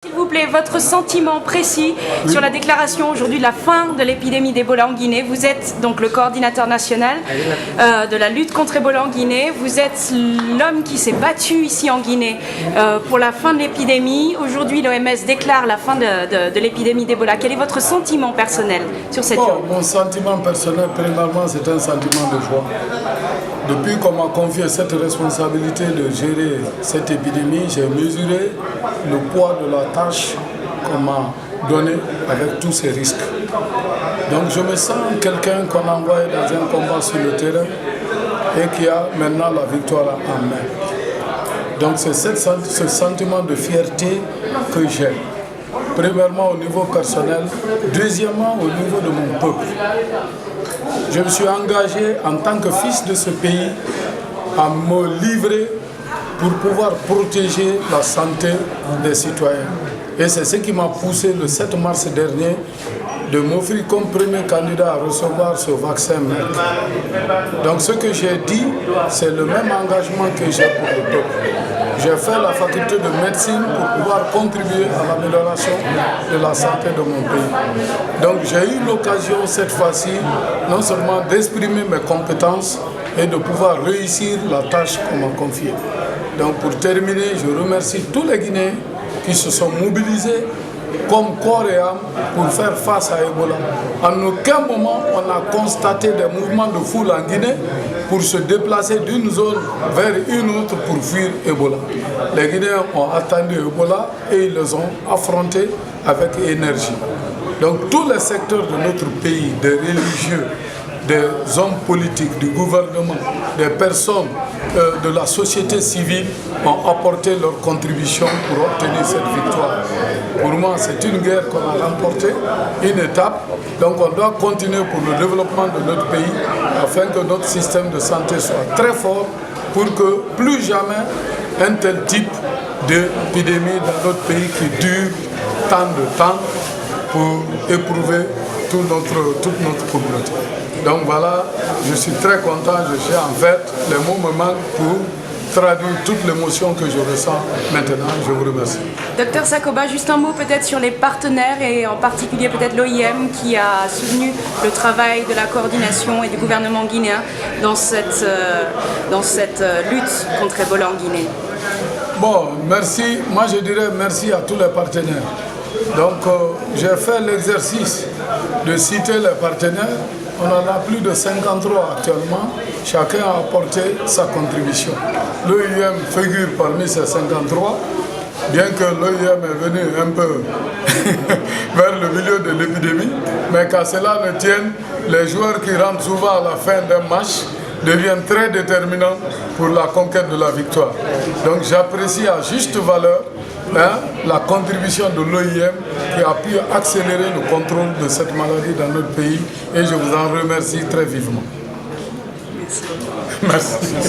S'il vous plaît, votre sentiment précis sur la déclaration aujourd'hui de la fin de l'épidémie d'Ebola en Guinée. Vous êtes donc le coordinateur national de la lutte contre Ebola en Guinée. Vous êtes l'homme qui s'est battu ici en Guinée pour la fin de l'épidémie. Aujourd'hui, l'OMS déclare la fin de l'épidémie d'Ebola. Quel est votre sentiment personnel sur cette journée? Mon sentiment personnel, premièrement, c'est un sentiment de joie. Depuis qu'on m'a confié cette responsabilité de gérer cette épidémie, j'ai mesuré le poids de la tâche qu'on m'a donnée avec tous ces risques. Donc je me sens quelqu'un qu'on a envoyé dans un combat sur le terrain et qui a maintenant la victoire en main. Donc c'est ce sentiment de fierté que j'ai. Premièrement au niveau personnel, deuxièmement au niveau de mon peuple. Je me suis engagé en tant que fils de ce pays à me livrer pour pouvoir protéger la santé des citoyens. Et c'est ce qui m'a poussé le 7 mars dernier de m'offrir comme premier candidat à recevoir ce vaccin Merck. Donc ce que j'ai dit, c'est le même engagement que j'ai pour le peuple. J'ai fait la faculté de médecine pour pouvoir contribuer à l'amélioration de la santé de mon pays. Donc j'ai eu l'occasion cette fois-ci non seulement d'exprimer mes compétences et de pouvoir réussir la tâche qu'on m'a confiée. Donc pour terminer, je remercie tous les Guinéens qui se sont mobilisés comme corps et âme pour faire face à Ebola. En aucun moment on a constaté des mouvements de foule en Guinée pour se déplacer d'une zone vers une autre pour fuir Ebola. Les Guinéens ont attendu Ebola et ils les ont affrontés avec énergie. Donc tous les secteurs de notre pays, des religieux, des hommes politiques, du gouvernement, des personnes de la société civile ont apporté leur contribution pour obtenir cette victoire. Pour moi, c'est une guerre qu'on a remportée, une étape. Donc on doit continuer pour le développement de notre pays afin que notre système de santé soit très fort pour que plus jamais un tel type d'épidémie dans notre pays qui dure tant de temps pour éprouver toute notre communauté. Donc voilà, je suis très content, je suis en fait, les mots me manquent pour traduire toute l'émotion que je ressens maintenant. Je vous remercie. Docteur Sakoba, juste un mot peut-être sur les partenaires et en particulier peut-être l'OIM qui a soutenu le travail de la coordination et du gouvernement guinéen dans cette lutte contre Ebola en Guinée. Bon, merci. Moi je dirais merci à tous les partenaires. Donc j'ai fait l'exercice de citer les partenaires. On en a plus de 53 actuellement. Chacun a apporté sa contribution. L'OIM figure parmi ces 53, bien que l'OIM est venu un peu vers le milieu de l'épidémie, mais qu'à cela ne tienne, les joueurs qui rentrent souvent à la fin d'un match deviennent très déterminants pour la conquête de la victoire. Donc j'apprécie à juste valeur la contribution de l'OIM qui a pu accélérer le contrôle de cette maladie dans notre pays et je vous en remercie très vivement. Merci. Merci.